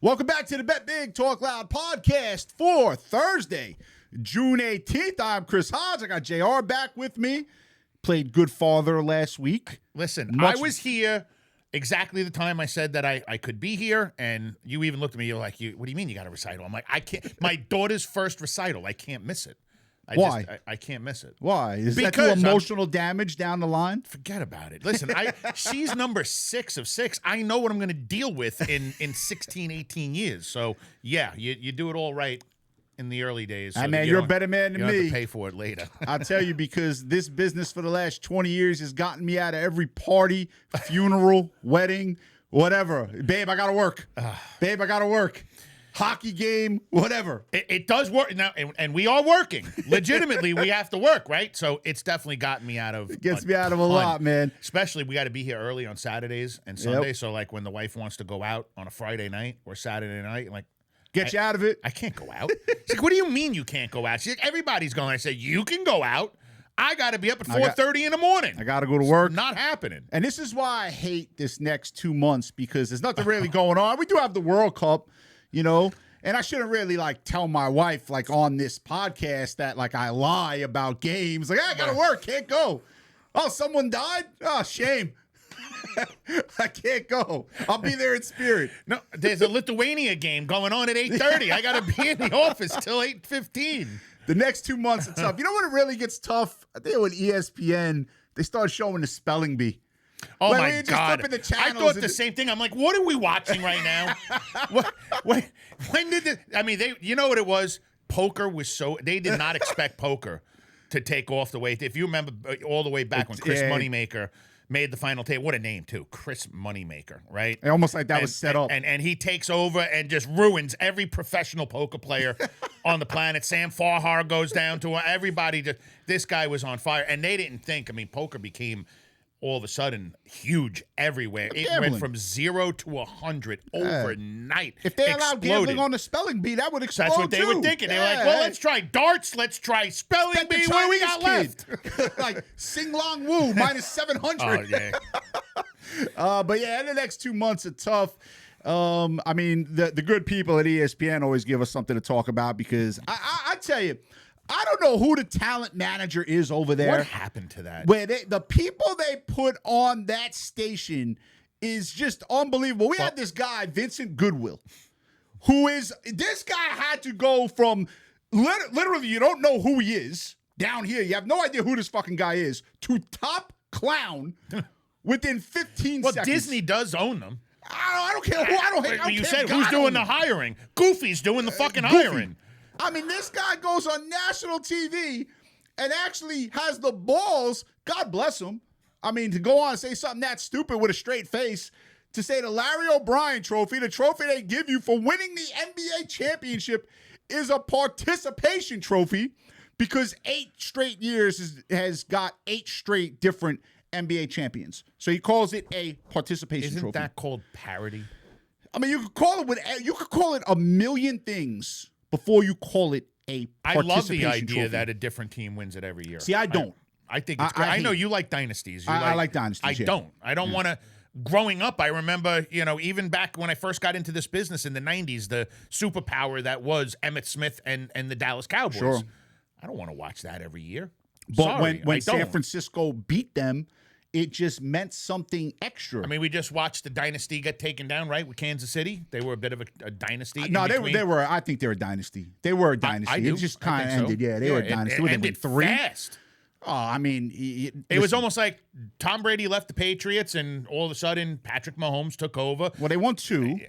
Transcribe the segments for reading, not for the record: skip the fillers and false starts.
Welcome back to the Bet Big Talk Loud podcast for Thursday, June 18th. I'm Chris Hodge. I got JR back with me. Played Good Father last week. Listen, I was here exactly the time I said that I could be here, and you even looked at me, you're like, what do you mean you got a recital? I'm like, I can't. My daughter's first recital. I can't miss it. Why? I can't miss it. Why? Is that too emotional damage down the line? Forget about it. Listen, she's number 6 of 6. I know what I'm going to deal with in 16, 18 years. So, yeah, you do it all right in the early days. So man, you're a better man than me. You don't have to pay for it later. I'll tell you, because this business for the last 20 years has gotten me out of every party, funeral, wedding, whatever. Babe, I got to work. Babe, I got to work. Hockey game, whatever. It does work now, and we are working. Legitimately, we have to work, right? So it's definitely gotten me out of. It gets me out of a lot, man. Especially, we got to be here early on Saturdays and Sundays. Yep. So, like, when the wife wants to go out on a Friday night or Saturday night, like, get you out of it. I can't go out. She's like, what do you mean you can't go out? She's like, everybody's going. I said, you can go out. I got to be up at 4:30 in the morning. I got to go to work. It's not happening. And this is why I hate this next 2 months, because there's nothing really going on. We do have the World Cup. You know, and I shouldn't really tell my wife on this podcast that I lie about games. I gotta work, can't go. Oh, someone died? Oh, shame. I can't go. I'll be there in spirit. No, there's a Lithuania game going on at 8:30. I gotta be in the office till 8:15. The next 2 months are tough. You know when it really gets tough? I think with ESPN, they started showing the spelling bee. Oh, my God. I thought the same thing. I'm like, what are we watching right now? When did this? I mean, you know what it was? Poker was they did not expect poker to take off the way. If you remember all the way back when Chris Moneymaker made the final table. What a name, too. Chris Moneymaker, right? Almost like that was set up. And he takes over and just ruins every professional poker player on the planet. Sam Farhar goes down to everybody. This guy was on fire. And they didn't think. I mean, poker became all of a sudden huge everywhere. It went from 0 to 100 overnight. If they allowed gambling on the spelling bee, that would explode. That's what they were thinking. They were like, well, let's try darts. Let's try spelling bee. What do we got left? Sing Long Woo, minus 700. Oh, yeah. But yeah, the next 2 months are tough. I mean, the good people at ESPN always give us something to talk about, because I tell you, I don't know who the talent manager is over there. What happened to that? Where the people they put on that station is just unbelievable. We had this guy, Vincent Goodwill, this guy had to go from literally you don't know who he is down here. You have no idea who this fucking guy is, to top within 15 seconds. Well, Disney does own them. I don't care who. I don't care. You said who's doing the hiring? Goofy's doing the fucking hiring. I mean, this guy goes on national TV and actually has the balls, God bless him, I mean, to go on and say something that stupid with a straight face, to say the Larry O'Brien trophy, the trophy they give you for winning the NBA championship, is a participation trophy, because 8 straight years has got 8 straight different NBA champions. So he calls it a participation trophy. Isn't that called parody? I mean, you could call it a million things before you call it a participation trophy. I love the idea that a different team wins it every year. See, I don't. I think it's great. I know you like dynasties. I like dynasties. I don't want to. Growing up, I remember, even back when I first got into this business in the 90s, the superpower that was Emmitt Smith and the Dallas Cowboys. Sure. I don't want to watch that every year. But when San Francisco beat them, it just meant something extra. I mean, we just watched the dynasty get taken down, right, with Kansas City. They were a bit of a dynasty. No, they were. I think they're a dynasty. They were a dynasty. It just kind of ended. Yeah, they were a dynasty. It ended fast. Oh, I mean, it was almost like Tom Brady left the Patriots, and all of a sudden Patrick Mahomes took over. Well, they won 2.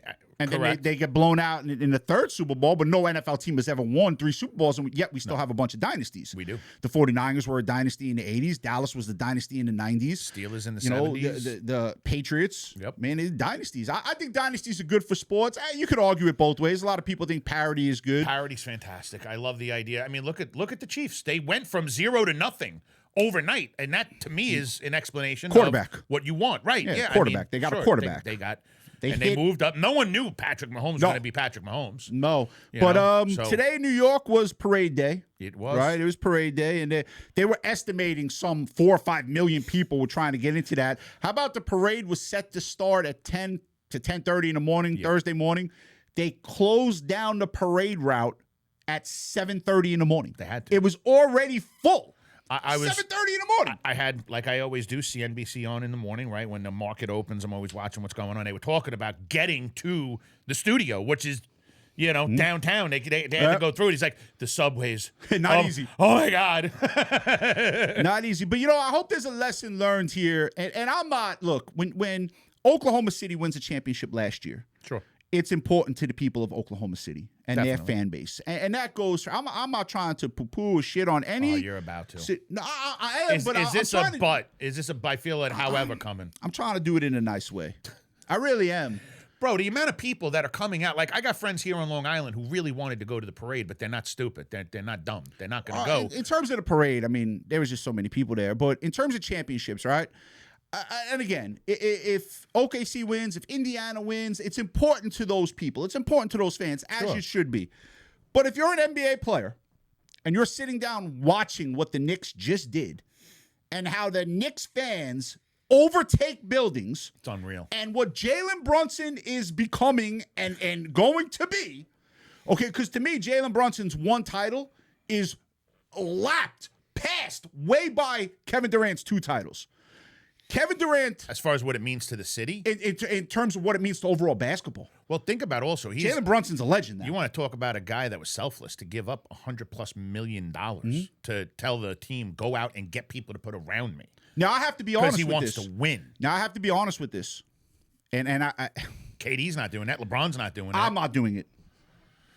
And then they get blown out in the 3rd Super Bowl, but no NFL team has ever won 3 Super Bowls, and yet we still have a bunch of dynasties. We do. The 49ers were a dynasty in the 80s. Dallas was the dynasty in the 90s. Steelers in the 70s. The Patriots, yep. Man, they're dynasties. I think dynasties are good for sports. You could argue it both ways. A lot of people think parity is good. Parody's fantastic. I love the idea. I mean, look at the Chiefs. They went from 0 to nothing overnight, and that, to me, is an explanation of what you want. Right, yeah. Quarterback. They got a quarterback. They moved up. No one knew Patrick Mahomes was going to be Patrick Mahomes. No. Today in New York was parade day. It was. Right? It was parade day, and they were estimating some 4 or 5 million people were trying to get into that. How about the parade was set to start at 10 to 10:30 in the morning, Thursday morning? they closed down the parade route at 7:30 in the morning. They had to. It was already full. I was 7:30 in the morning. I had, like I always do, CNBC on in the morning, right? When the market opens, I'm always watching what's going on. They were talking about getting to the studio, which is, downtown. They had to go through it. He's like, the subways. Not easy. Oh, my God. Not easy. But, I hope there's a lesson learned here. And I'm not, look, when Oklahoma City wins a championship last year, Sure. It's important to the people of Oklahoma City and Definitely. their fan base. And that goes for, I'm not trying to poo-poo or shit on any. Oh, you're about to. No, I am, but is this a butt? Is this a, I feel it, however, coming? I'm trying to do it in a nice way. I really am. Bro, the amount of people that are coming out, like I got friends here on Long Island who really wanted to go to the parade, but they're not stupid. They're not dumb. They're not going to go. In terms of the parade, I mean, there was just so many people there. But in terms of championships, right? And again, if OKC wins, if Indiana wins, it's important to those people. It's important to those fans, as it should be. But if you're an NBA player and you're sitting down watching what the Knicks just did and how the Knicks fans overtake buildings. It's unreal. And what Jalen Brunson is becoming and going to be, okay, because to me, Jalen Brunson's one title is passed way by Kevin Durant's 2 titles. Kevin Durant, as far as what it means to the city, in terms of what it means to overall basketball. Well, think about also Jalen Brunson's a legend now. You want to talk about a guy that was selfless to give up $100+ million to tell the team, go out and get people to put around me. Now I have to be honest with this. Because he wants to win. Now I have to be honest with this, and I KD's not doing that. LeBron's not doing that. I'm not doing it.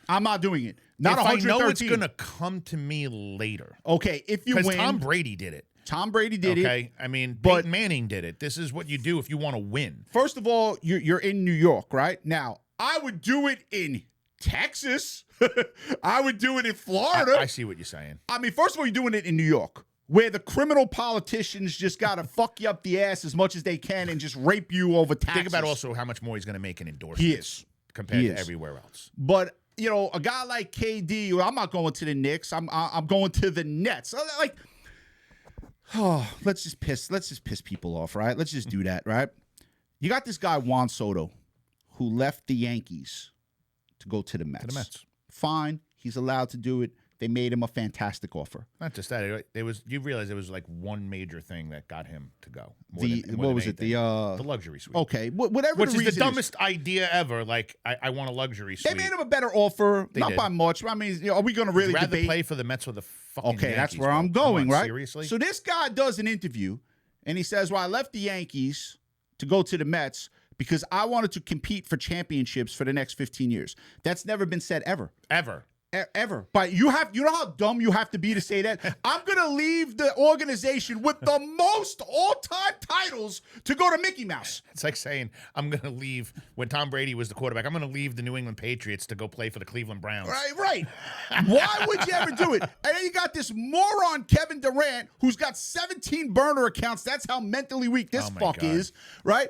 I'm not doing it. Not if 113. I know it's going to come to me later. Okay, if you win, because Tom Brady did it. Tom Brady did it. Okay, I mean, Peyton Manning did it. This is what you do if you want to win. First of all, you're in New York, right? Now, I would do it in Texas. I would do it in Florida. I see what you're saying. I mean, first of all, you're doing it in New York, where the criminal politicians just got to fuck you up the ass as much as they can and just rape you over taxes. Think about also how much more he's going to make in endorsements. He is. Compared to everywhere else. But, a guy like KD, I'm not going to the Knicks. I'm going to the Nets. Like, let's just piss people off, right? Let's just do that, right? You got this guy Juan Soto, who left the Yankees to go to the Mets. Fine, he's allowed to do it. They made him a fantastic offer. Not just that. You realize there was like one major thing that got him to go. The luxury suite. Okay, whatever. Which the is the dumbest idea ever. Like I want a luxury suite. They made him a better offer, not by much. I mean, are we going to really debate? Play for the Mets or the fucking Yankees, that's where I'm going, right? Seriously. So this guy does an interview, and he says, "Well, I left the Yankees to go to the Mets because I wanted to compete for championships for the next 15 years." That's never been said ever. Ever. But you know how dumb you have to be to say that? I'm going to leave the organization with the most all-time titles to go to Mickey Mouse. It's like saying, I'm going to leave, when Tom Brady was the quarterback, I'm going to leave the New England Patriots to go play for the Cleveland Browns. Right. Why would you ever do it? And then you got this moron Kevin Durant who's got 17 burner accounts. That's how mentally weak this fuck is, right?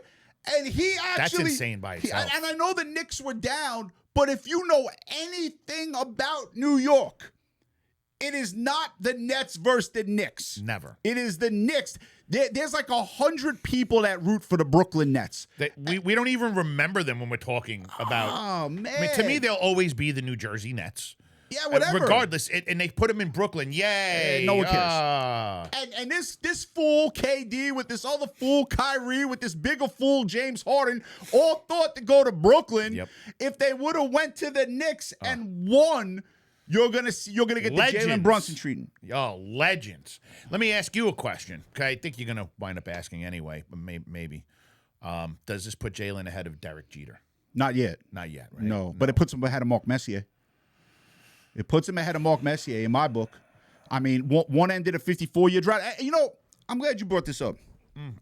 And he actually... That's insane by itself. And I know the Knicks were down, but if you know anything about New York, it is not the Nets versus the Knicks. Never. It is the Knicks. There's like 100 people that root for the Brooklyn Nets. We don't even remember them when we're talking about... Oh, man. I mean, to me, they'll always be the New Jersey Nets. Yeah, whatever. Regardless, and they put him in Brooklyn. Yay. No one cares. And this fool KD with this other fool Kyrie with this bigger fool James Harden all thought to go to Brooklyn. Yep. If they would have went to the Knicks and won, you're gonna get Legends. the Jalen Brunson treatment. Oh, legends. Let me ask you a question. Okay, I think you're gonna wind up asking anyway, but maybe. Does this put Jalen ahead of Derek Jeter? Not yet. Not yet, right? No, but it puts him ahead of Mark Messier. It puts him ahead of Mark Messier in my book. I mean, one ended a 54-year drought. I'm glad you brought this up.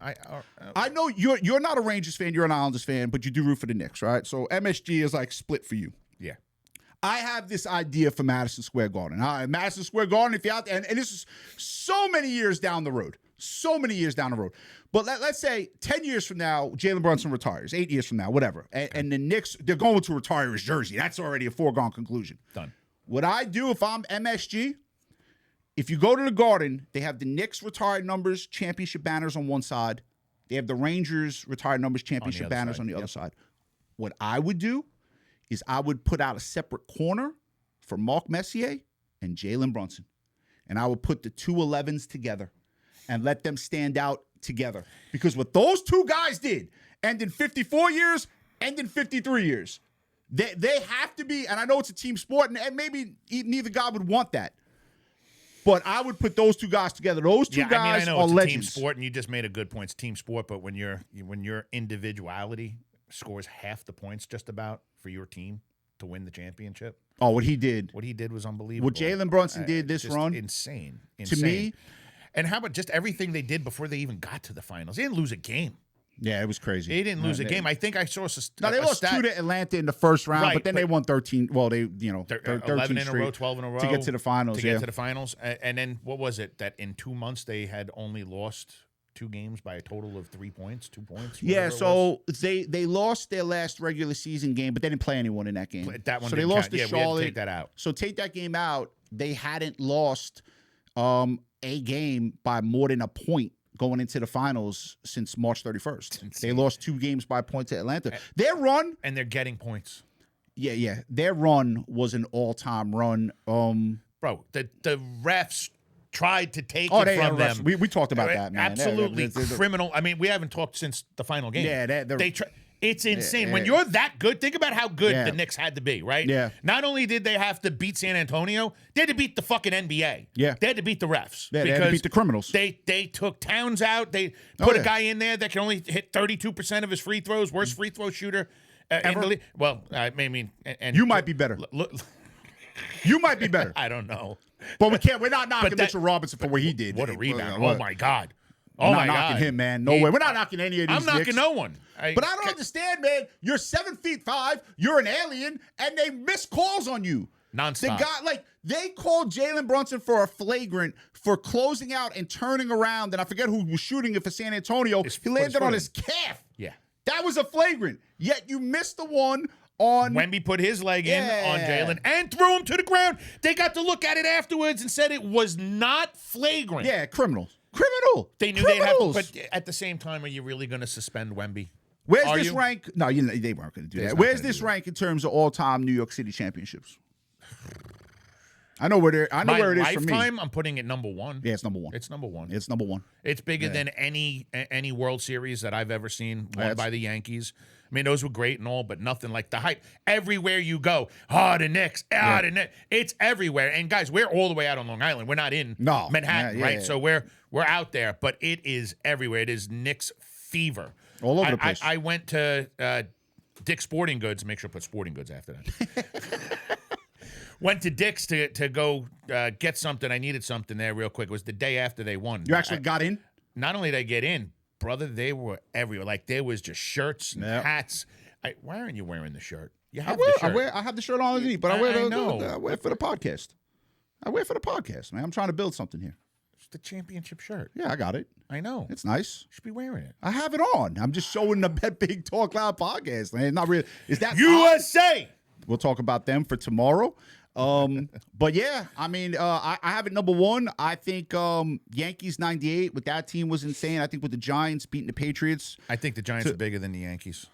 I know you're not a Rangers fan, you're an Islanders fan, but you do root for the Knicks, right? So MSG is like split for you. Yeah. I have this idea for Madison Square Garden. Madison Square Garden, if you're out there, and this is so many years down the road. But let's say 10 years from now, Jalen Brunson retires. 8 years from now, whatever. And the Knicks, they're going to retire his jersey. That's already a foregone conclusion. Done. What I do if I'm MSG, if you go to the Garden, they have the Knicks retired numbers, championship banners on one side. They have the Rangers retired numbers, championship banners on the other side. What I would do is I would put out a separate corner for Mark Messier and Jalen Brunson. And I would put the two 11s together and let them stand out together. Because what those two guys did, ending 54 years, ending 53 years, they have to be, and I know it's a team sport, and maybe neither guy would want that. But I would put those two guys together. Those two guys I know are it's legends. A team sport, and you just made a good point. It's a team sport, but when your individuality scores half the points just about for your team to win the championship. Oh, what he did was unbelievable. What Jalen Brunson did this run, insane to me. And how about just everything they did before they even got to the finals? They didn't lose a game. Yeah, it was crazy. They didn't lose a game. I think I saw they lost 2 to Atlanta in the first round, right, but then they won 13. Well, they 11 in a row, 12 in a row to get to the finals. To get to the finals, and then what was it that in 2 months they had only lost 2 games by a total of 3 points, 2 points? Yeah, so they lost their last regular season game, but they didn't play anyone in that game. That one, so they lost to Charlotte. We had to take that out. So take that game out. They hadn't lost a game by more than a point going into the finals since March 31st. They lost 2 games by a point to Atlanta. Their run, and they're getting points. Yeah. Their run was an all-time run. Bro, the refs tried to take it from them. We talked about that, man. Absolutely criminal. I mean, we haven't talked since the final game. Yeah, it's insane. When you're that good, think about how good the Knicks had to be, right? Yeah. Not only did they have to beat San Antonio, they had to beat the fucking NBA. Yeah. They had to beat the refs. Yeah, they had to beat the criminals. They took Towns out. They put a guy in there that can only hit 32% of his free throws, worst free throw shooter in the league. Well, I mean, and you might be better. You might be better. I don't know. But we're not knocking Mitchell Robinson for what he did. What a rebound. Oh, my God. I'm not knocking him, man. No way. We're not knocking any of these. I'm knocking Knicks. no one. But I don't understand, man. You're 7'5", you're an alien, and they miss calls on you. Nonstop. The guy, they called Jalen Brunson for a flagrant for closing out and turning around, and I forget who was shooting it for San Antonio. He landed on his calf. Yeah. That was a flagrant. Yet you missed the one on Wemby put his leg in on Jalen and threw him to the ground. They got to look at it afterwards and said it was not flagrant. Yeah, criminal. They knew they'd have to, but at the same time, are you really going to suspend Wemby? Where's this rank? No, they weren't going to do that. Where's this rank in terms of all-time New York City championships? I know where it is for me. Lifetime, I'm putting it number 1. Yeah, it's number 1. It's number 1. It's number 1. It's bigger than any World Series that I've ever seen won by the Yankees. I mean, those were great and all, but nothing like the hype. Everywhere you go, the Knicks, the Knicks. It's everywhere. And guys, we're all the way out on Long Island. We're not in Manhattan, right? Yeah. So we're out there, but it is everywhere. It is Knicks fever. All over the place. I went to Dick's Sporting Goods. Make sure to put Sporting Goods after that. Went to Dick's to go get something. I needed something there real quick. It was the day after they won. You actually got in? Not only did I get in, brother, they were everywhere. There was just shirts and hats. Why aren't you wearing the shirt? You have the shirt. I have the shirt on underneath, but I wear it for the podcast. I wear it for the podcast, man. I'm trying to build something here. It's the championship shirt. Yeah, I got it. I know. It's nice. You should be wearing it. I have it on. I'm just showing the Big Talk Loud podcast, man. Not really. Is that USA? We'll talk about them for tomorrow. But yeah, I mean, I have it number 1. I think Yankees 98 with that team was insane. I think with the Giants beating the Patriots. I think the Giants are bigger than the Yankees.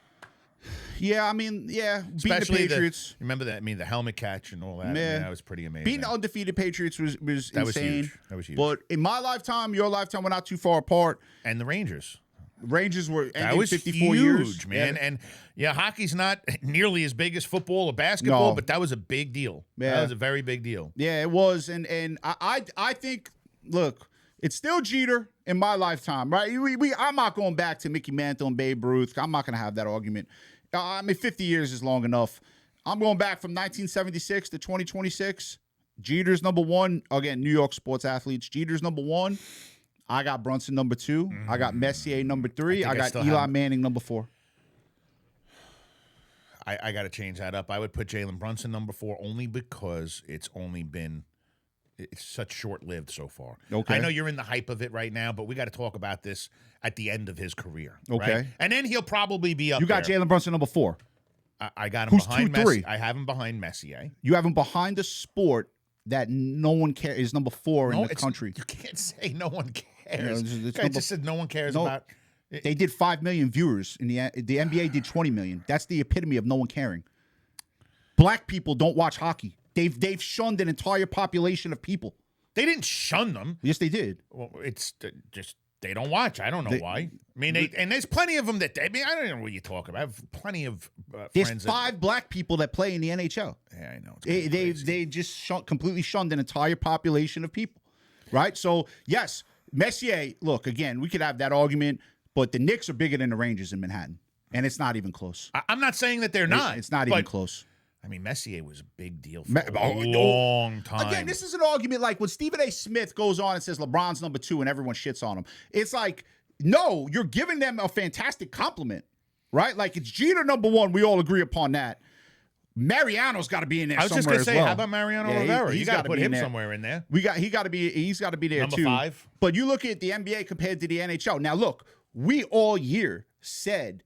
Yeah, I mean, Especially beating the Patriots. Remember that? I mean, the helmet catch and all that. Yeah. I mean, that was pretty amazing. Beating the undefeated Patriots was insane. That was huge. But in my lifetime, your lifetime, we're not too far apart. And the Rangers. Rangers were that was 54 huge, years, man. And hockey's not nearly as big as football or basketball, but that was a big deal. Yeah. That was a very big deal. Yeah, it was. And I think, look, it's still Jeter in my lifetime, right? I'm not going back to Mickey Mantle and Babe Ruth. I'm not going to have that argument. I mean, 50 years is long enough. I'm going back from 1976 to 2026. Jeter's number 1. Again, New York sports athletes. Jeter's number 1. I got Brunson number 2. Mm-hmm. I got Messier number 3. I got Eli Manning number 4. I got to change that up. I would put Jalen Brunson number 4 only because it's such short-lived so far. Okay. I know you're in the hype of it right now, but we got to talk about this at the end of his career. Okay. Right? And then he'll probably be up there. You got Jalen Brunson number 4. I got him behind Messier. I have him behind Messier. You have him behind a sport that no one cares is number 4 in the country. You can't say no one cares. I just said no one cares about. They did 5 million viewers in the NBA did 20 million. That's the epitome of no one caring. Black people don't watch hockey. They've shunned an entire population of people. They didn't shun them. Yes, they did. Well, it's just they don't watch. I don't know why. I mean, and there's plenty of them that. I mean, I don't know what you're talking about. I have plenty of there's friends. There's 5 black people that play in the NHL. Yeah, I know. They just completely shunned an entire population of people, right? So yes, Messier. Look, again, we could have that argument, but the Knicks are bigger than the Rangers in Manhattan, and it's not even close. I'm not saying that they're not. It's not even close. I mean, Messier was a big deal for a long time. Again, this is an argument like when Stephen A. Smith goes on and says LeBron's number 2 and everyone shits on him. It's like, no, you're giving them a fantastic compliment, right? Like, it's Jeter number 1. We all agree upon that. Mariano's got to be in there somewhere. I was just going to say, well. How about Mariano Rivera? He's You got to put him there. somewhere in there. He's got to be there number too. 5. But you look at the NBA compared to the NHL. Now, look, we all year said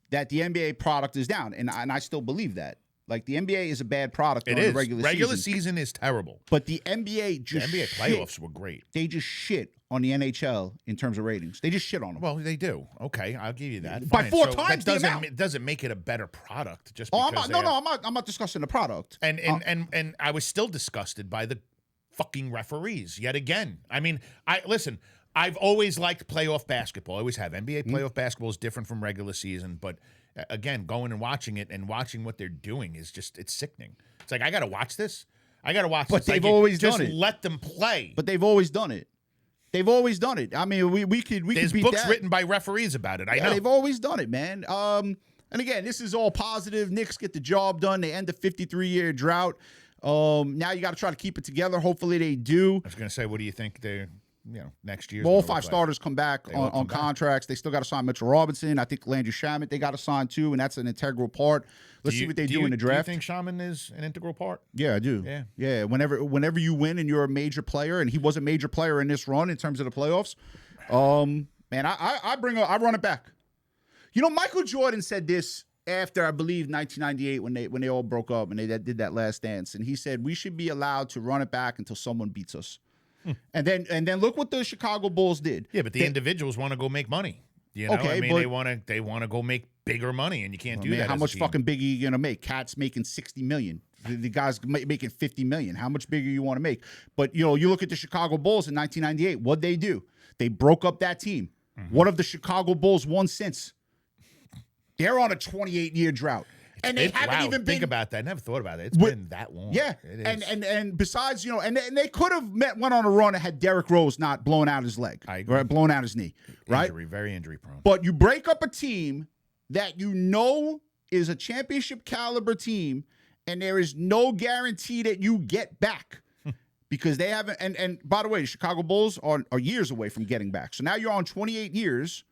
that the NBA product is down, and I still believe that. Like, the NBA is a bad product on the regular season is terrible. But the NBA just the NBA playoffs were great. They just shit on the NHL in terms of ratings. They just shit on them. Well, they do. Okay, I'll give you that. By Fine. 4 times that the amount. It doesn't make it a better product just because I'm not discussing the product. And I was still disgusted by the fucking referees yet again. I mean, I've always liked playoff basketball. I always have. NBA playoff basketball is different from regular season, but again, going and watching it and watching what they're doing is just, it's sickening. It's like, I got to watch this. But they've always done it. Just let them play. But they've always done it. They've always done it. I mean, we could beat There's books that. written by referees about it. I know. They've always done it, man. And again, this is all positive. Knicks get the job done. They end the 53-year drought. Now you got to try to keep it together. Hopefully they do. I was going to say, what do you think they're, next year? Well, all 5 starters come back on contracts. They still got to sign Mitchell Robinson. I think Landry Shamet they got to sign too, and that's an integral part. Let's see what they do in the draft. Do you think Shaman is an integral part? Yeah, I do. Yeah. Whenever you win and you're a major player, and he was a major player in this run in terms of the playoffs, man, I run it back. Michael Jordan said this after, I believe, 1998 when they all broke up and they did that last dance, and he said we should be allowed to run it back until someone beats us. And then look what the Chicago Bulls did. Yeah, but the individuals want to go make money. Okay, I mean, they want to go make bigger money, and you can't do that. How much fucking bigger are you gonna make? Cat's making $60 million. The guy's making $50 million. How much bigger you want to make? But you look at the Chicago Bulls in 1998. What'd they do? They broke up that team. Mm-hmm. What have the Chicago Bulls won since? They're on a 28-year drought. And they haven't even been. Think about that. I never thought about it. It's been that long. Yeah. And besides, and they could have went on a run and had Derrick Rose not blown out his leg. I agree. Right? Blown out his knee. Right? Very injury prone. But you break up a team that is a championship caliber team, and there is no guarantee that you get back. Because they haven't, and by the way, the Chicago Bulls are years away from getting back. So now you're on 28 years.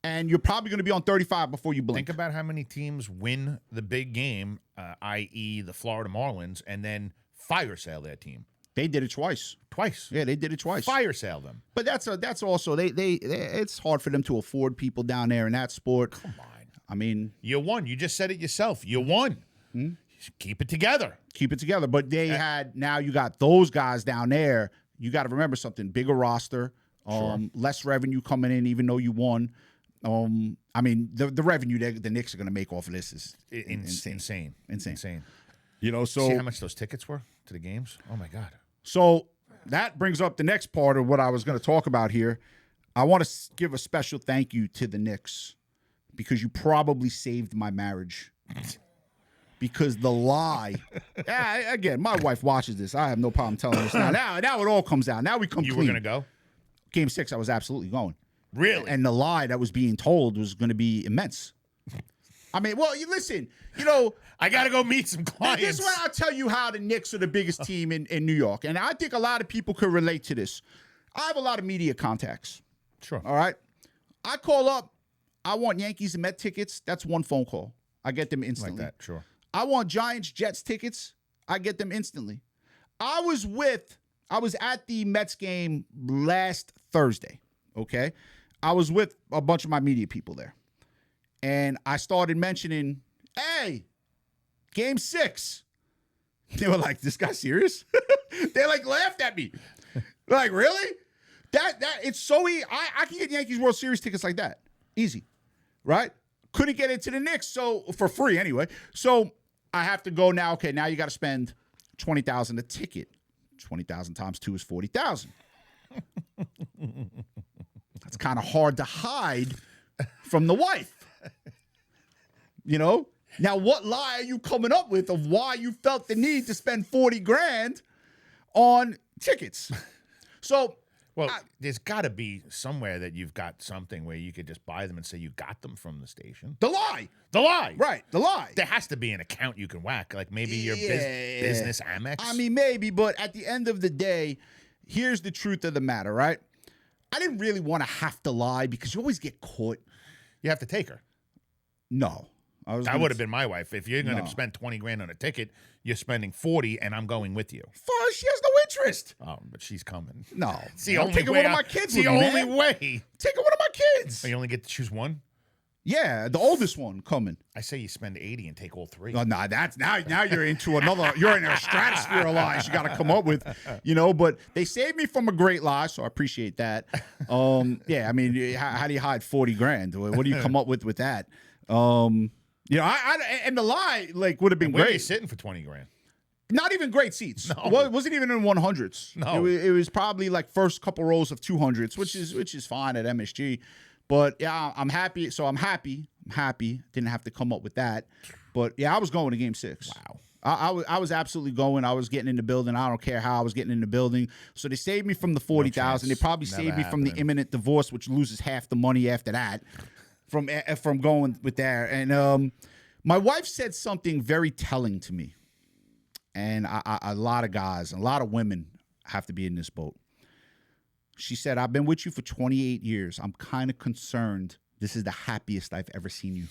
And you're probably going to be on 35 before you blink. Think about how many teams win the big game, i.e. the Florida Marlins, and then fire sale that team. They did it twice. Yeah, they did it twice. Fire sale them. But that's also they it's hard for them to afford people down there in that sport. Come on. I mean, you won. You just said it yourself. You won. Keep it together. But now you got those guys down there. You got to remember something. Bigger roster, less revenue coming in, even though you won. I mean, the revenue the Knicks are going to make off of this is insane. So see how much those tickets were to the games? Oh my God. So that brings up the next part of what I was going to talk about here. I want to give a special thank you to the Knicks because you probably saved my marriage. Because the lie, again, my wife watches this. I have no problem telling this now. Now it all comes out. Now we come clean. You were going to go? Game 6, I was absolutely going. Really? And the lie that was being told was going to be immense. I mean, well, listen, I got to go meet some clients. This is why I'll tell you how the Knicks are the biggest team in New York. And I think a lot of people could relate to this. I have a lot of media contacts. Sure. All right? I call up. I want Yankees and Met tickets. That's one phone call. I get them instantly. Like that, sure. I want Giants, Jets tickets. I get them instantly. I was at the Mets game last Thursday, okay? I was with a bunch of my media people there. And I started mentioning, hey, game 6. They were like, this guy serious? They laughed at me. Like, really? That it's so easy. I can get Yankees World Series tickets like that. Easy. Right? Couldn't get into the Knicks, so for free anyway. So I have to go now. Okay, now you got to spend $20,000 a ticket. 20,000 times 2 is 40,000. That's kind of hard to hide from the wife. You know? Now, what lie are you coming up with of why you felt the need to spend 40 grand on tickets? So, well, there's got to be somewhere that you've got something where you could just buy them and say you got them from the station. The lie. The lie. Right, the lie. There has to be an account you can whack, like maybe your business Amex. I mean, maybe, but at the end of the day, here's the truth of the matter, right? I didn't really want to have to lie because you always get caught. You have to take her. No. That would have been my wife. If you're going to spend 20 grand on a ticket, you're spending 40 and I'm going with you. Fuck, she has no interest. Oh, but she's coming. No. It's the only way. One of my kids. It's the only way. Taking one of my kids. Oh, you only get to choose one? Yeah, the oldest one coming. I say you spend 80 and take all 3. No, that's now you're into another. You're in a stratosphere of lies you got to come up with, But they saved me from a great lie, so I appreciate that. Yeah, I mean, how do you hide 40 grand? What do you come up with that? And the lie would have been Where great. are you sitting for 20 grand? Not even great seats. No. Well, it wasn't even in 100s. No, it was probably like first couple rows of 200s, which is fine at MSG. But yeah, I'm happy. So I'm happy. Didn't have to come up with that. But yeah, I was going to Game 6. Wow. I was absolutely going. I was getting in the building. I don't care how I was getting in the building. So they saved me from the 40,000. They probably saved me from the imminent divorce, which loses half the money after that. From going with there. And my wife said something very telling to me. And a lot of guys, a lot of women have to be in this boat. She said, I've been with you for 28 years. I'm kind of concerned this is the happiest I've ever seen you.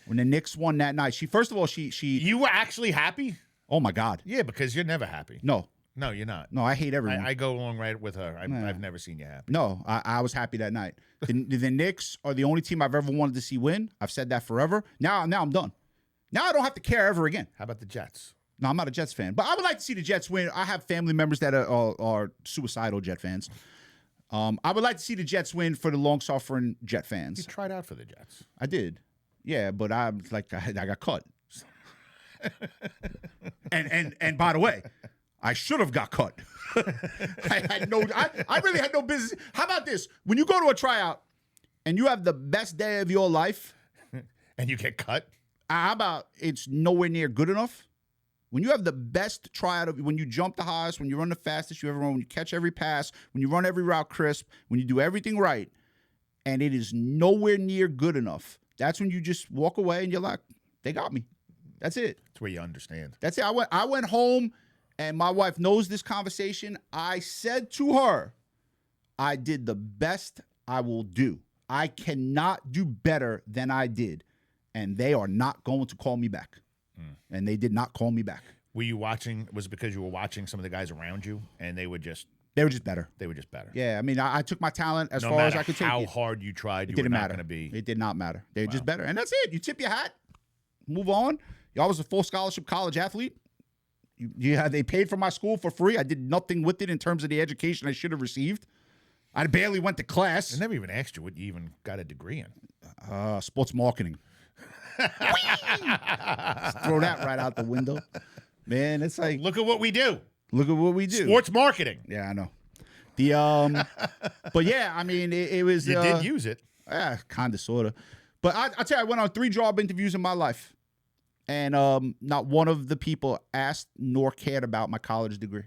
When the Knicks won that night, first of all, You were actually happy? Oh, my God. Yeah, because you're never happy. No, you're not. No, I hate everyone. I go along right with her. I've never seen you happy. No, I was happy that night. The Knicks are the only team I've ever wanted to see win. I've said that forever. Now I'm done. Now I don't have to care ever again. How about the Jets? No, I'm not a Jets fan, but I would like to see the Jets win. I have family members that are suicidal Jet fans. I would like to see the Jets win for the long-suffering Jet fans. You tried out for the Jets. I did. Yeah, but I got cut. and by the way, I should have got cut. I really had no business. How about this? When you go to a tryout and you have the best day of your life and you get cut, how about it's nowhere near good enough? When you have the best tryout, when you jump the highest, when you run the fastest you ever run, when you catch every pass, when you run every route crisp, when you do everything right, and it is nowhere near good enough, that's when you just walk away and you're like, they got me. That's it. That's where you understand. That's it. I went home, and my wife knows this conversation. I said to her, I did the best I will do. I cannot do better than I did, and they are not going to call me back. And they did not call me back. Were you watching? Was it because you were watching some of the guys around you, and they were just better? They were just better. Yeah, I mean, I took my talent as far as I could take it. How hard you tried, it didn't matter. It did not matter. They were just better, and that's it. You tip your hat, move on. I was a full scholarship college athlete. They paid for my school for free. I did nothing with it in terms of the education I should have received. I barely went to class. I never even asked you what you even got a degree in. Sports marketing. Throw that right out the window. Man, it's like, look at what we do. Look at what we do. Sports marketing. Yeah, I know. But yeah, I mean, it was. You did use it. Yeah, kind of, sort of. But I tell you, I went on 3 job interviews in my life, and not one of the people asked nor cared about my college degree.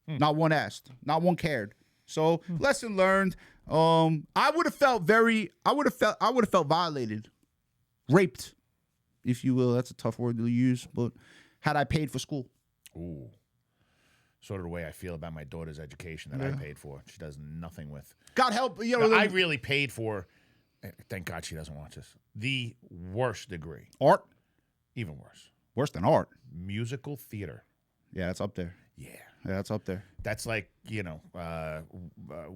Not one asked. Not one cared. So lesson learned. I would have felt violated, raped, if you will. That's a tough word to use, but had I paid for school. Ooh. Sort of the way I feel about my daughter's education that I paid for. She does nothing with. God help. I really paid for, thank God she doesn't watch this, the worst degree. Art? Even worse. Worse than art. Musical theater. Yeah, that's up there. Yeah. Yeah, that's up there. That's like,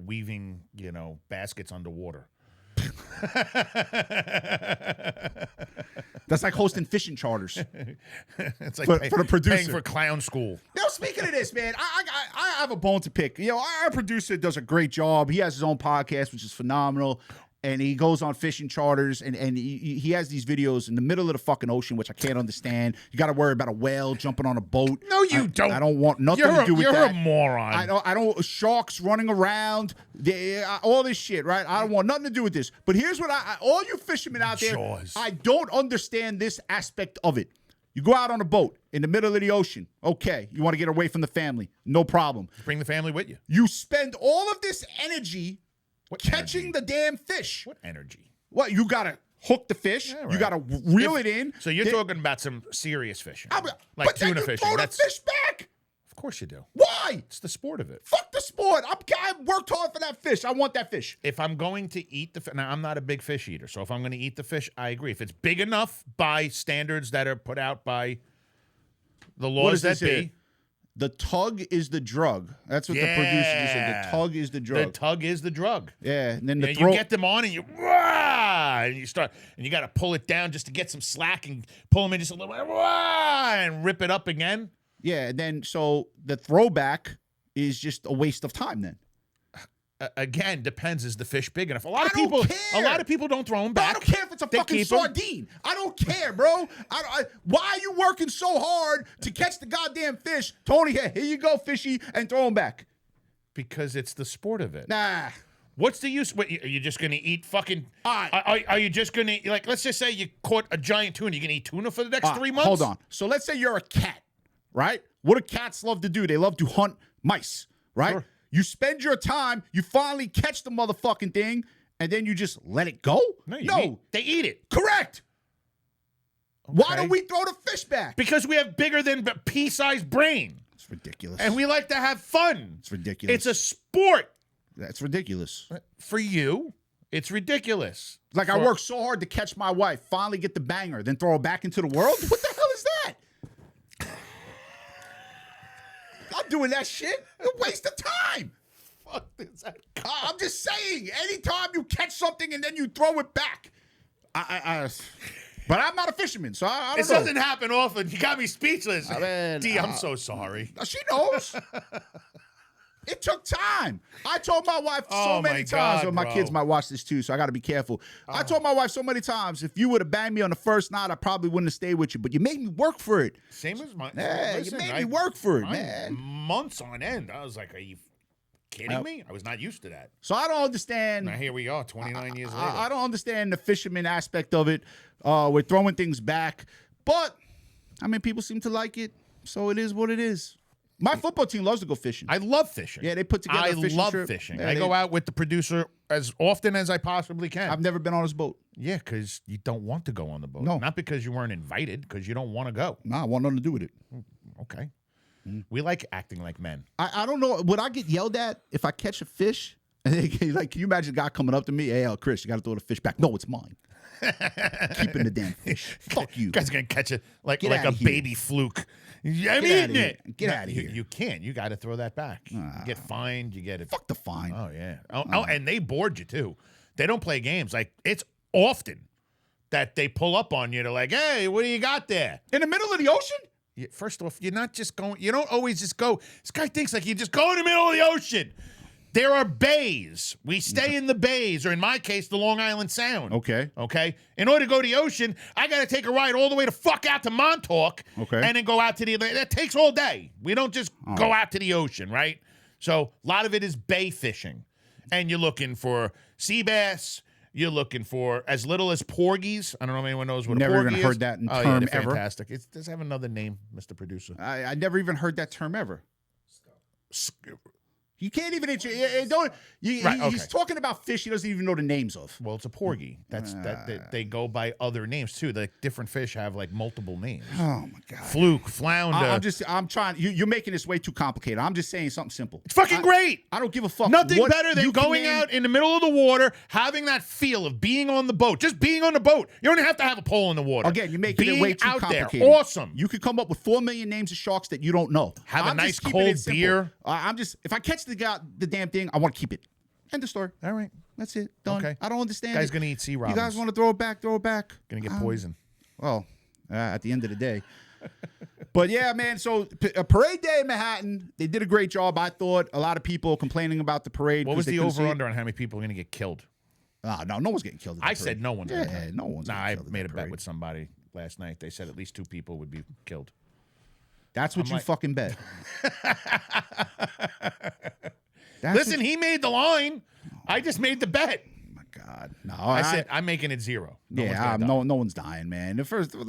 weaving, baskets underwater. That's like hosting fishing charters. It's like for the producer. Paying for clown school. Now, speaking of this, man, I have a bone to pick. Our producer does a great job. He has his own podcast, which is phenomenal. and he goes on fishing charters, and he has these videos in the middle of the fucking ocean, which I can't understand. You got to worry about a whale jumping on a boat. No, you don't. I don't want nothing to do with that. You're a moron. I don't. Sharks running around, all this shit, right? I don't want nothing to do with this. But here's what all you fishermen out there, Jaws. I don't understand this aspect of it. You go out on a boat in the middle of the ocean. Okay, you want to get away from the family. No problem. Bring the family with you. You spend all of this energy catching the damn fish. What energy? What, you got to hook the fish. Yeah, right. You got to reel it in. So you're talking about some serious fishing. Like tuna fishing. Throw the fish back. Of course you do. Why? It's the sport of it. Fuck the sport. I worked hard for that fish. I want that fish. If I'm going to eat the fish, now I'm not a big fish eater, so if I'm going to eat the fish, I agree. If it's big enough by standards that are put out by the laws that be. Here? The tug is the drug. That's what the producer just said. The tug is the drug. The tug is the drug. Yeah. And then you get them on and you start, and you got to pull it down just to get some slack and pull them in just a little bit, and rip it up again. Yeah. And then so the throwback is just a waste of time then. Again, depends. Is the fish big enough? A lot of people don't throw them back. I don't care if it's a fucking sardine. I don't care, bro. Why are you working so hard to catch the goddamn fish? Tony, here you go, fishy, and throw them back. Because it's the sport of it. Nah. What's the use? What, are you just going to eat fucking... Are you just going to... Like, let's just say you caught a giant tuna. You going to eat tuna for the next 3 months? Hold on. So let's say you're a cat, right? What do cats love to do? They love to hunt mice, right? Sure. You spend your time, you finally catch the motherfucking thing, and then you just let it go? No. They eat it. Correct. Okay. Why don't we throw the fish back? Because we have bigger than pea-sized brain. It's ridiculous. And we like to have fun. It's ridiculous. It's a sport. That's ridiculous. For you, it's ridiculous. Like I worked so hard to catch my wife, finally get the banger, then throw her back into the world? What the hell is that? I'm doing that shit. It's a waste of time. Fuck this. I'm just saying, anytime you catch something and then you throw it back. But I'm not a fisherman, so I don't know. This doesn't happen often. You got me speechless. D, I'm so sorry. She knows. It took time. I told my wife so many times. My kids might watch this too, so I got to be careful. I told my wife so many times, if you would have banged me on the first night, I probably wouldn't have stayed with you. But you made me work for it. Same as mine. Yeah, you made me work for it, man. Months on end. I was like, are you kidding me? I was not used to that. So I don't understand. Now here we are, 29 years later. I don't understand the fisherman aspect of it. We're throwing things back. But, I mean, people seem to like it. So it is what it is. My football team loves to go fishing. I love fishing. Yeah, they put together a fishing trip. Fishing. Yeah, I go out with the producer as often as I possibly can. I've never been on his boat. Yeah, because you don't want to go on the boat. No. Not because you weren't invited, because you don't want to go. No, I want nothing to do with it. Okay. We like acting like men. I don't know. Would I get yelled at if I catch a fish? Like, can you imagine a guy coming up to me? Hey, Chris, you got to throw the fish back. No, it's mine. Keeping the damn fish. Fuck you. You guys are going to catch it like a baby fluke. I'm eating it. Get out of here. You can't. You got to throw that back. You get fined. You get it. Fuck the fine. Oh, yeah. Oh, and they board you, too. They don't play games. Like, it's often that they pull up on you. They're like, hey, what do you got there? In the middle of the ocean? First off, you're not just going. You don't always just go. This guy thinks like you just go in the middle of the ocean. There are bays. We stay in the bays, or in my case, the Long Island Sound. Okay. In order to go to the ocean, I got to take a ride all the way to fuck out to Montauk. Okay. And then go out to the Atlantic. That takes all day. We don't just go out to the ocean, right? So a lot of it is bay fishing. And you're looking for sea bass. You're looking for as little as porgies. I don't know if anyone knows what a porgy is. Never even heard that term ever. Fantastic. It does have another name, Mr. Producer. I never even heard that term ever. You can't even he's talking about fish he doesn't even know the names of. Well, it's a porgy. They go by other names too. Like different fish have like multiple names. Oh my god. Fluke, flounder. I'm trying. You're making this way too complicated. I'm just saying something simple. It's fucking great. I don't give a fuck. Nothing better than going out in the middle of the water, having that feel of being on the boat. Just being on the boat. You don't even have to have a pole in the water. Again, you're making it way too complicated. There. Awesome. You could come up with 4 million names of sharks that you don't know. Have a nice cold beer. If I catch the damn thing, I want to keep it. End of story. All right. That's it. Done. Okay. I don't understand. Guy's going to eat sea robins. You guys want to throw it back, throw it back. Going to get poison. Well, at the end of the day. But yeah, man, so a parade day in Manhattan, they did a great job, I thought. A lot of people complaining about the parade. What was the over-under on how many people are going to get killed? No one's getting killed. I said no one's. Yeah, no one's. Nah, I killed made a bet with somebody last night. They said at least 2 people would be killed. That's what you fucking bet. Listen, he made the line. I just made the bet. Oh my God, no! I said I'm making it 0. No one's dying, man.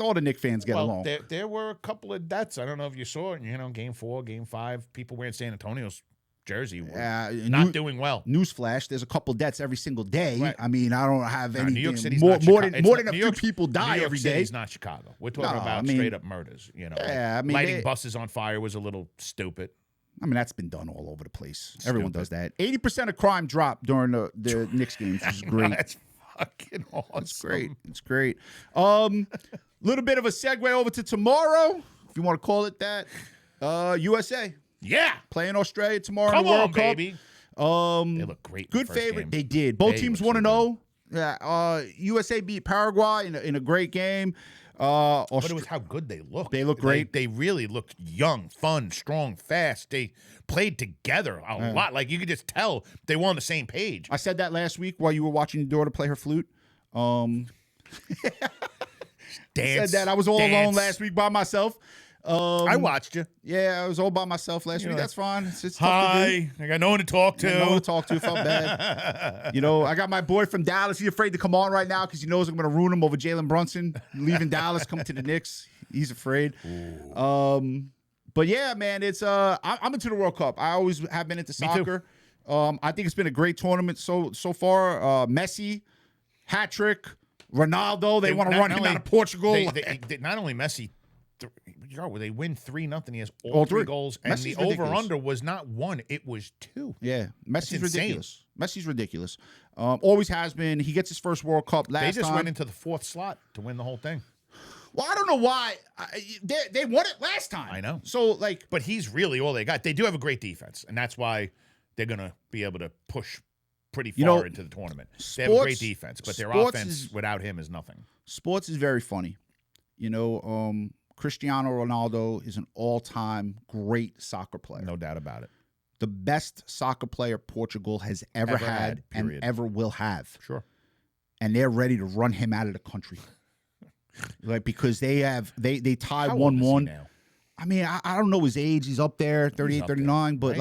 All the Knicks fans get along. There were a couple of deaths. I don't know if you saw it. Game 4, Game 5, people wearing San Antonio's jersey were not doing well. Newsflash: there's a couple deaths every single day. Right. I mean, I don't have anything. New York City's more than a few people die every day. It's not Chicago. We're talking about straight up murders. Lighting buses on fire was a little stupid. I mean, that's been done all over the place. Everyone does that. 80% of crime dropped during the Knicks games, which is great. That's fucking awesome. It's great. Little bit of a segue over to tomorrow, if you want to call it that. USA. Yeah. Playing Australia tomorrow in the World Cup. Baby. They look great. Good favorite. Game. They did. Both teams 1-0. Yeah. USA beat Paraguay in a great game. But it was how good they looked. They look great. They really looked young, fun, strong, fast. They played together a lot. Like, you could just tell they were on the same page. I said that last week while you were watching your daughter play her flute. Dance. Said that. I was all alone last week by myself. I watched you. Yeah, I was all by myself last week. That's fine. It's hi. I got no one to talk to. No one to talk to. Felt bad. I got my boy from Dallas. He's afraid to come on right now because he knows I'm going to ruin him over Jalen Brunson leaving Dallas, coming to the Knicks. He's afraid. But yeah, man, it's I'm into the World Cup. I always have been into soccer. I think it's been a great tournament so far. Messi, hat trick. Ronaldo. They want to run him out of Portugal. They not only Messi. They win 3-0. He has all 3 goals, and Messi's the over/under was not 1; it was 2. Yeah, Messi's ridiculous. Messi's ridiculous. Always has been. He gets his first World Cup last time. They just went into the 4th slot to win the whole thing. Well, I don't know why. They won it last time. I know. So, but he's really all they got. They do have a great defense, and that's why they're going to be able to push pretty far into the tournament. They have a great defense, but their offense without him is nothing. Sports is very funny. Cristiano Ronaldo is an all-time great soccer player. No doubt about it. The best soccer player Portugal has ever had and ever will have. Sure. And they're ready to run him out of the country. Because they tied 1-1. I mean, I don't know his age. He's up there, 38, 39. But,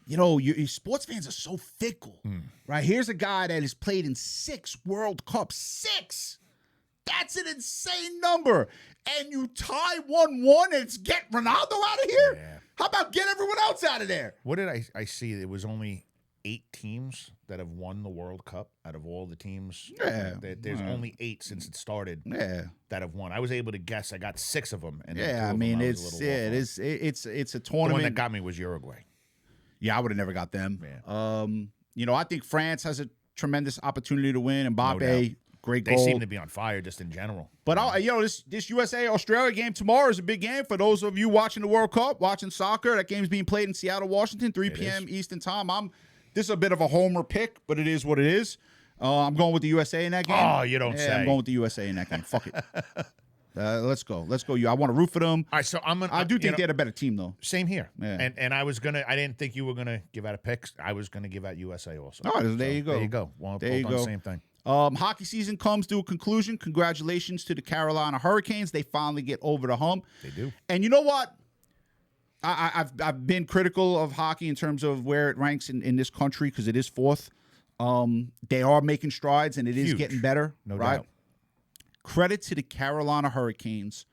your sports fans are so fickle. Right? Here's a guy that has played in 6 World Cups. 6! That's an insane number. And you tie 1-1 and it's get Ronaldo out of here? Yeah. How about get everyone else out of there? What did I see? It was only 8 teams that have won the World Cup out of all the teams. Yeah. There's only 8 since it started that have won. I was able to guess. I got 6 of them. And it's a tournament. The one that got me was Uruguay. Yeah, I would have never got them. Yeah. I think France has a tremendous opportunity to win. Mbappe. Great goal. They seem to be on fire just in general. But this USA-Australia game tomorrow is a big game for those of you watching the World Cup, watching soccer. That game's being played in Seattle, Washington, 3 p.m. Eastern time. This is a bit of a homer pick, but it is what it is. I'm going with the USA in that game. Oh, you don't say. I'm going with the USA in that game. Fuck it. Let's go. I want to root for them. All right, so I do think they're a better team, though. Same here. Yeah. And I didn't think you were gonna give out a pick. I was gonna give out USA also. Oh, there you go. There you go. There you go. Same thing. Hockey season comes to a conclusion. Congratulations to the Carolina Hurricanes. They finally get over the hump. They do. And you know what? I've been critical of hockey in terms of where it ranks in this country because it is 4th. They are making strides, and it is getting better. No doubt. Credit to the Carolina Hurricanes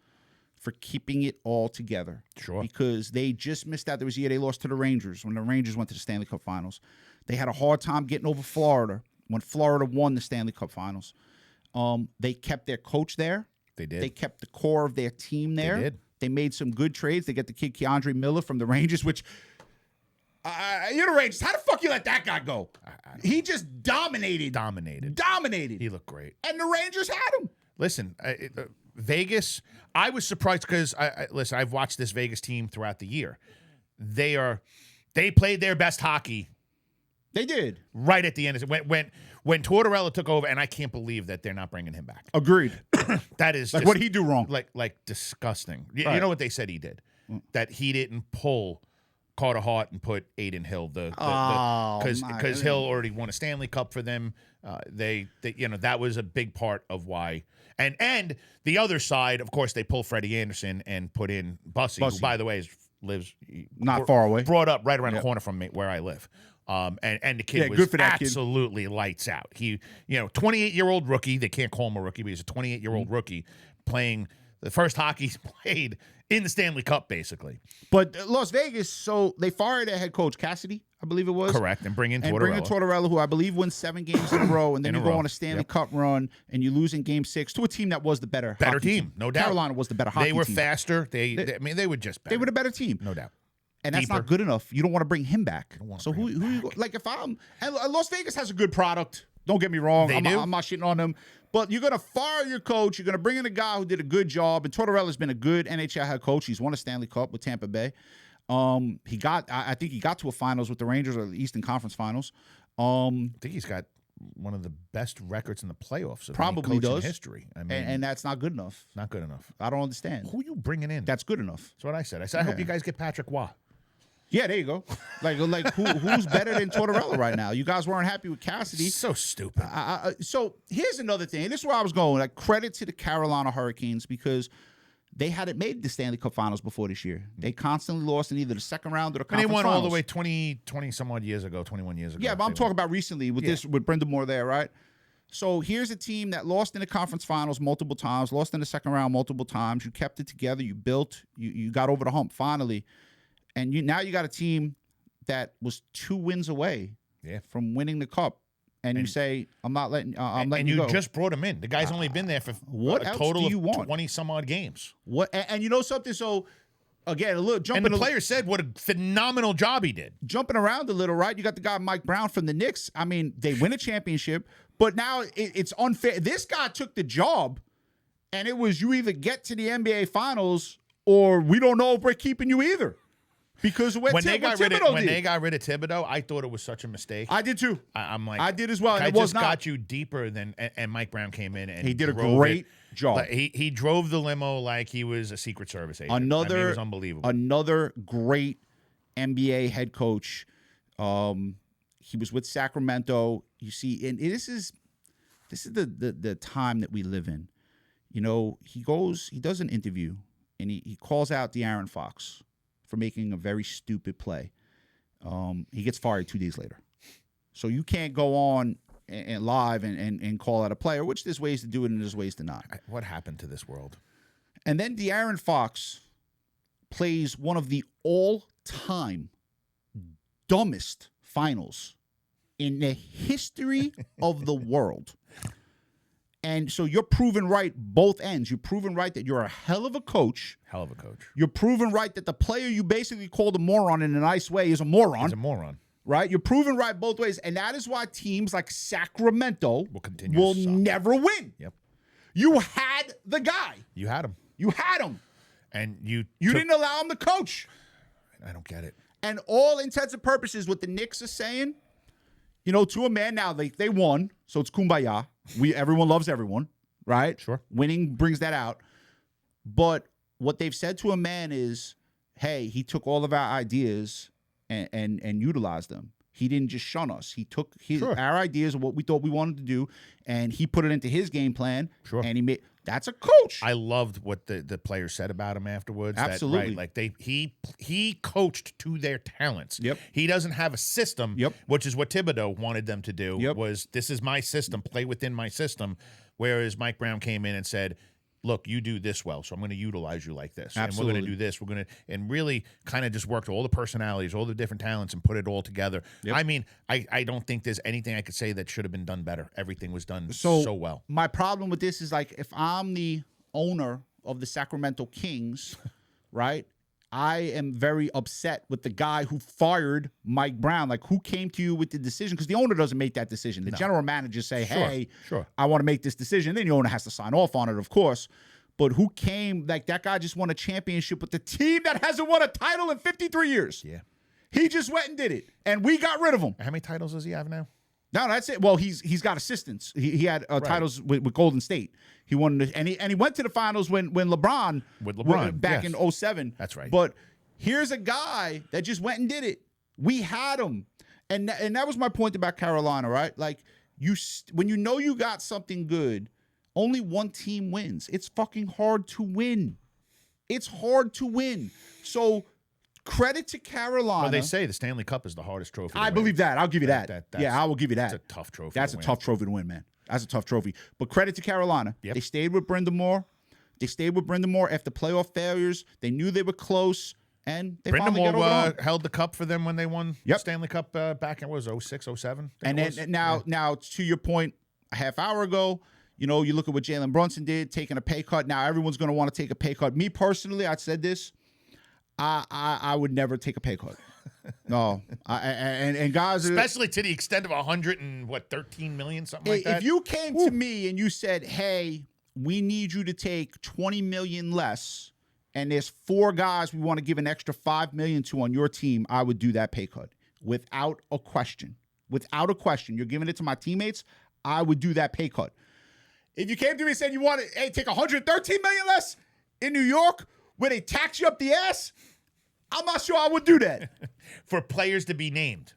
for keeping it all together. Sure. Because they just missed out. There was a year they lost to the Rangers when the Rangers went to the Stanley Cup Finals. They had a hard time getting over Florida when Florida won the Stanley Cup Finals. They kept their coach there. They did. They kept the core of their team there. They did. They made some good trades. They got the kid Keandre Miller from the Rangers, which you're the Rangers. How the fuck you let that guy go? He just dominated. He looked great. And the Rangers had him. Listen, Vegas, I was surprised because, listen, I've watched this Vegas team throughout the year. They played their best hockey. They did. Right at the end. When Tortorella took over, and I can't believe that they're not bringing him back. Agreed. That is what did he do wrong? Like disgusting. You know what they said he did? That he didn't pull Carter Hart and put Aiden Hill. Because Hill already won a Stanley Cup for them. That was a big part of why. And the other side, of course, they pull Freddie Anderson and put in Bussy, who, by the way, lives not far away, brought up right around the corner from me where I live. And the kid was absolutely lights out. He, 28-year-old rookie. They can't call him a rookie, but he's a 28-year-old rookie playing the first hockey he's played in the Stanley Cup, basically. But Las Vegas, so they fired their head coach, Cassidy, I believe it was. Correct, and bring in Tortorella. Who I believe wins 7 games in a row, and then you go on a Stanley Cup run, and you lose in Game 6 to a team that was the better team. No doubt. Carolina was the better hockey team. They were faster. They were just better. They were the better team. No doubt. And that's not good enough. You don't want to bring him back. So who you like? If I'm and Las Vegas has a good product. Don't get me wrong. I'm not shitting on them. But you're going to fire your coach. You're going to bring in a guy who did a good job. And Tortorella's been a good NHL head coach. He's won a Stanley Cup with Tampa Bay. I think he got to a finals with the Rangers or the Eastern Conference Finals. I think he's got one of the best records in the playoffs of probably any coach in history. I mean, and that's not good enough. Not good enough. I don't understand. Who are you bringing in? That's good enough. That's what I said. I hope you guys get Patrick Waugh. Yeah, there you go. Like who's better than Tortorella right now? You guys weren't happy with Cassidy. So stupid. So here's another thing. This is where I was going. Like, credit to the Carolina Hurricanes because they hadn't made the Stanley Cup Finals before this year. They constantly lost in either the second round or the conference finals. And they won all the way 20 some odd years ago, 21 years ago. Yeah, but I'm talking about recently with Brenda Moore there, right? So here's a team that lost in the conference finals multiple times, lost in the second round multiple times. You kept it together. You built. You got over the hump finally. And now you got a team that was 2 wins away from winning the cup. And you say, I'm not letting I'm letting you go. And you just brought him in. The guy's only been there for what a else total do you of want? 20-some-odd games. What? And you know something? So, again, a little jumping. And the player said what a phenomenal job he did. Jumping around a little, right? You got the guy Mike Brown from the Knicks. I mean, they win a championship, but now it's unfair. This guy took the job, and it was you either get to the NBA Finals or we don't know if we're keeping you either. Because when they got rid of Thibodeau, I thought it was such a mistake. I did too. I'm like, I did as well. I just got you deeper than, and Mike Brown came in and he did a great job. He drove the limo like he was a Secret Service agent. It was unbelievable. Another great NBA head coach. He was with Sacramento. You see, and this is the time that we live in. You know, he does an interview, and he calls out De'Aaron Fox for making a very stupid play. He gets fired 2 days later. So you can't go on and live and call out a player, which there's ways to do it and there's ways to not. What happened to this world? And then De'Aaron Fox plays one of the all-time dumbest finals in the history of the world. And so you're proven right both ends. You're proven right that you're a hell of a coach. Hell of a coach. You're proven right that the player you basically called a moron in a nice way is a moron. He's a moron. Right? You're proven right both ways. And that is why teams like Sacramento will never win. Yep. You had the guy. You had him. You had him. And you didn't allow him to coach. I don't get it. And all intents and purposes, what the Knicks are saying, to a man now, they won, so it's kumbaya. Everyone loves everyone, right? Sure. Winning brings that out. But what they've said to a man is, hey, he took all of our ideas and utilized them. He didn't just shun us. He took our ideas of what we thought we wanted to do, and he put it into his game plan. Sure. And that's a coach. I loved what the players said about him afterwards. Absolutely. He coached to their talents. Yep. He doesn't have a system, which is what Thibodeau wanted them to do, was this is my system, play within my system, whereas Mike Brown came in and said, look, you do this well, so I'm going to utilize you like this. Absolutely. And we're going to do this. We're going to, and really kind of just worked all the personalities, all the different talents, and put it all together. Yep. I mean, I don't think there's anything I could say that should have been done better. Everything was done so well. My problem with this is, like, if I'm the owner of the Sacramento Kings, right, I am very upset with the guy who fired Mike Brown. Like, who came to you with the decision? Because the owner doesn't make that decision. The general manager say, hey, I want to make this decision. Then the owner has to sign off on it, of course. But who came? Like, that guy just won a championship with the team that hasn't won a title in 53 years. Yeah. He just went and did it. And we got rid of him. How many titles does he have now? No, that's it. Well, he's got assistants. He had titles with Golden State. He won, and he went to the finals when LeBron with LeBron back in 2007. That's right. But Here's a guy that just went and did it. We had him. And that was my point about Carolina, right? Like, when you know you got something good, only one team wins. It's fucking hard to win. It's hard to win. So credit to Carolina. Well, they say the Stanley Cup is the hardest trophy. I believe that. I'll give you that. Yeah, I will give you that. That's a tough trophy. That's a tough trophy to win, man. That's a tough trophy. But credit to Carolina. Yep. They stayed with Brind'Amour. After playoff failures. They knew they were close. And they finally got over held the cup for them when they won the Stanley Cup back in, what was it, 06, 07? And then now to your point, a half hour ago, you look at what Jalen Brunson did, taking a pay cut. Now everyone's going to want to take a pay cut. Me personally, I said this, I would never take a pay cut. No, and guys, especially to the extent of 13 million, something like that. If you came to me and you said, "Hey, we need you to take 20 million less." And there's 4 guys we want to give an extra $5 million to on your team, I would do that pay cut without a question. Without a question. You're giving it to my teammates, I would do that pay cut. If you came to me and said you want to take $113 million less in New York where they tax you up the ass, I'm not sure I would do that. For players to be named.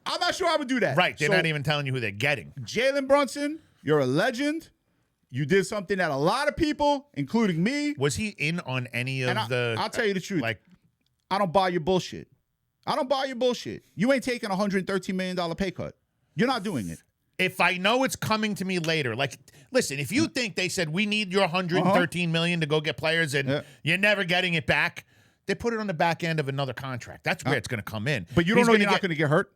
I'm not sure I would do that. Right. They're not even telling you who they're getting. Jalen Brunson, you're a legend. You did something that a lot of people, including me. Was he in on any of I'll tell you the truth. I don't buy your bullshit. You ain't taking a $113 million pay cut. You're not doing it. If I know it's coming to me later, listen, if you think they said we need your $113 million to go get players and you're never getting it back, they put it on the back end of another contract. That's where it's going to come in. But you don't know you're not going to get hurt.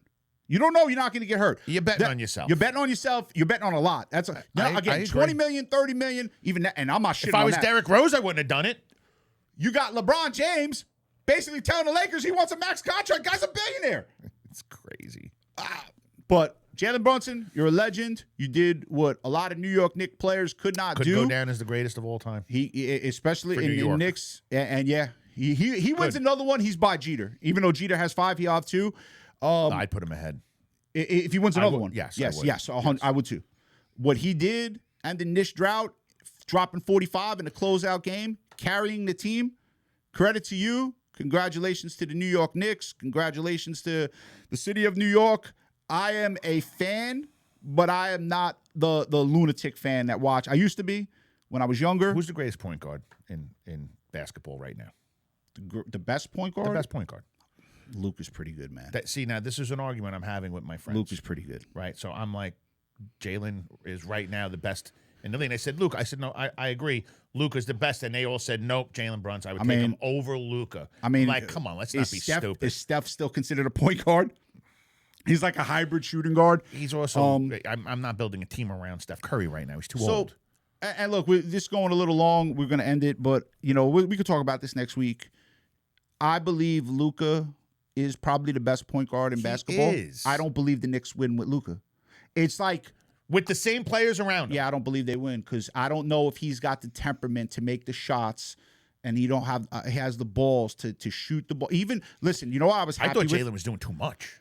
You don't know you're not going to get hurt. You're betting on yourself. You're betting on yourself. You're betting on a lot. Again, 20 million, 30 million, even that, and I'm not shitting on that. If I was Derrick Rose, I wouldn't have done it. You got LeBron James basically telling the Lakers he wants a max contract. Guy's a billionaire. It's crazy. But Jalen Brunson, you're a legend. You did what a lot of New York Knicks players could not do. Could go down as the greatest of all time. Especially in Knicks, and he wins another one. He's by Jeter, even though Jeter has 5, he have 2. I'd put him ahead. If he wins another one. Yes. I would too. What he did and the Knicks drought, dropping 45 in the closeout game, carrying the team, credit to you. Congratulations to the New York Knicks. Congratulations to the city of New York. I am a fan, but I am not the lunatic fan that watch. I used to be when I was younger. Who's the greatest point guard in basketball right now? The best point guard? The best point guard. Luke is pretty good, man. Now this is an argument I'm having with my friends. Luke is pretty good. Right? So I'm like, Jalen is right now the best in the league. I said, Luke. I said, no, I agree. Luke is the best. And they all said, nope, Jalen Brunson. I would take him over Luka. Come on, let's not be stupid. Is Steph still considered a point guard? He's like a hybrid shooting guard. He's also, I'm not building a team around Steph Curry right now. He's too old. And look, we're just going a little long. We're going to end it. But, we could talk about this next week. I believe Luka is probably the best point guard in basketball. I don't believe the Knicks win with Luka. It's like with the same players around him. Yeah, I don't believe they win because I don't know if he's got the temperament to make the shots, and he has the balls to shoot the ball. Even listen, I was happy. I thought Jalen was doing too much.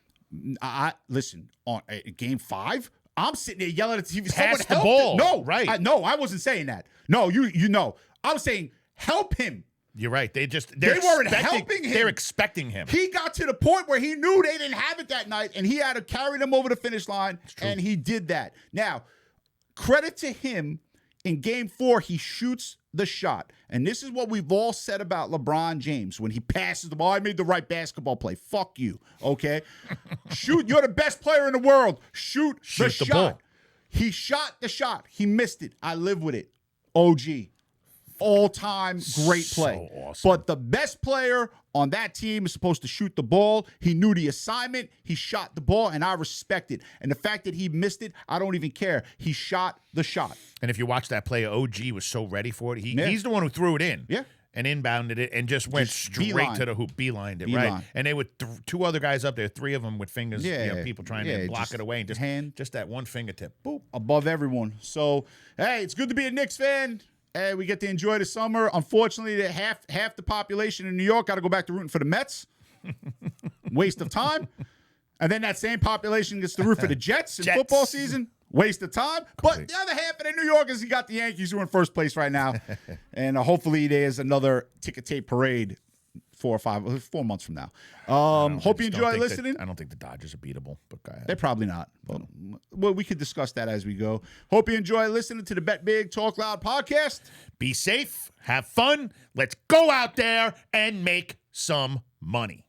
Listen on Game 5. I'm sitting there yelling at the TV. Pass the ball. No, right? I wasn't saying that. No, you know. I'm saying help him. You're right. They weren't helping him. They're expecting him. He got to the point where he knew they didn't have it that night, and he had to carry them over the finish line, and he did that. Now, credit to him. In Game 4, he shoots the shot. And this is what we've all said about LeBron James. When he passes the ball, I made the right basketball play. Fuck you, okay? Shoot. You're the best player in the world. Shoot the shot. Ball. He shot the shot. He missed it. I live with it. OG. All-time great play. So awesome. But the best player on that team is supposed to shoot the ball. He knew the assignment. He shot the ball, and I respect it. And the fact that he missed it, I don't even care. He shot the shot. And if you watch that play, OG was so ready for it. He's the one who threw it in. Yeah. And inbounded it and just went straight to the hoop, beelined it, right? And they were 2 other guys up there, 3 of them with fingers, people trying to block it away. And just that one fingertip, boop. Above everyone. So, hey, it's good to be a Knicks fan. Hey, we get to enjoy the summer. Unfortunately, half the population in New York got to go back to rooting for the Mets. Waste of time. And then that same population gets to root for the Jets in football season. Waste of time. But the other half of the New Yorkers, you got the Yankees who are in first place right now. And hopefully there's another ticker tape parade 4 months from now. Hope you enjoy listening. I don't think the Dodgers are beatable, but go ahead. They're probably not. But, well, we could discuss that as we go. Hope you enjoy listening to the Bet Big Talk Loud podcast. Be safe. Have fun. Let's go out there and make some money.